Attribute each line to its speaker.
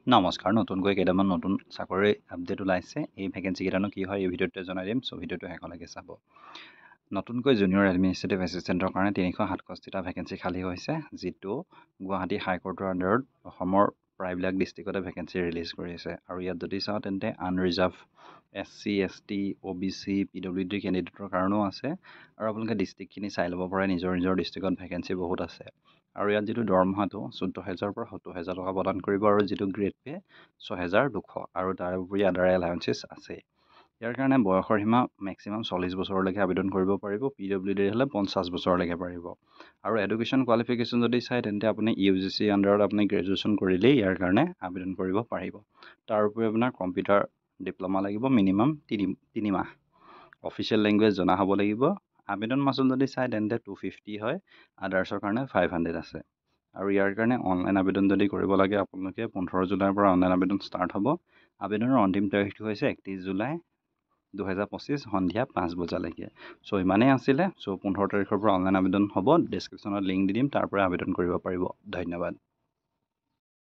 Speaker 1: নমস্কাৰ, নতুনকৈ কেইটামান নতুন চাকৰি আপডেট ওলাইছে। এই ভেকেঞ্চিকেইটানো কি হয় এই ভিডিঅ'টোতে জনাই দিম, চ' ভিডিঅ'টো শেষলৈকে চাব। নতুনকৈ জুনিয়ৰ এডমিনিষ্ট্ৰেটিভ এছিষ্টেণ্টৰ কাৰণে 367টা ভেকেঞ্চি খালী হৈছে, যিটো গুৱাহাটী হাইকোৰ্টৰ আণ্ডাৰত অসমৰ প্ৰায়বিলাক ডিষ্ট্ৰিক্টতে ভেকেঞ্চি ৰিলিজ কৰিছে। আৰু ইয়াত যদি চাওঁ তেন্তে unreserved SC, ST, OBC, PWD কেণ্ডিডেটৰ কাৰণেও আছে। আৰু আপোনালোকে ডিষ্ট্ৰিক্টখিনি চাই ল'ব পাৰে, নিজৰ ডিষ্ট্ৰিক্টত ভেকেঞ্চি বহুত আছে। আৰু ইয়াত যিটো দৰমহাটো 14,000 পৰা 70,000 টকা প্ৰদান কৰিব, আৰু যিটো গ্ৰেড পে 6,200, আৰু তাৰ উপৰি আদাৰ এলাউঞ্চেছ আছে। ইয়াৰ কাৰণে বয়সৰ সীমা মেক্সিমাম 40 বছৰলৈকে আবেদন কৰিব পাৰিব, PWD হ'লে 50 বছৰলৈকে পাৰিব। আৰু এডুকেশ্যন কোৱালিফিকেশ্যন যদি চাই তেন্তে আপুনি UGC আণ্ডাৰত আপুনি গ্ৰেজুৱেশ্যন কৰিলেই ইয়াৰ কাৰণে আবেদন কৰিব পাৰিব। তাৰ উপৰি আপোনাৰ কম্পিউটাৰ ডিপ্ল'মা লাগিব, মিনিমাম 3 মাহ। অফিচিয়েল লেংগুৱেজ জনা হ'ব লাগিব। আবেদন মাচুল যদি চাই তেন্তে 250 হয়, আদাৰ্ছৰ কাৰণে 500 আছে। আৰু ইয়াৰ কাৰণে অনলাইন আবেদন যদি কৰিব লাগে আপোনালোকে 15 জুলাইৰ পৰা অনলাইন আবেদন ষ্টাৰ্ট হ'ব। আবেদনৰ অন্তিম তাৰিখটো হৈছে 31 জুলাই 2025 সন্ধিয়া 5 বজালৈকে। চ' ইমানেই আছিলে। চ' 15 তাৰিখৰ পৰা অনলাইন আবেদন হ'ব। ডেছক্ৰিপশ্যনত লিংক দি দিম, তাৰ পৰা আবেদন কৰিব পাৰিব। ধন্যবাদ।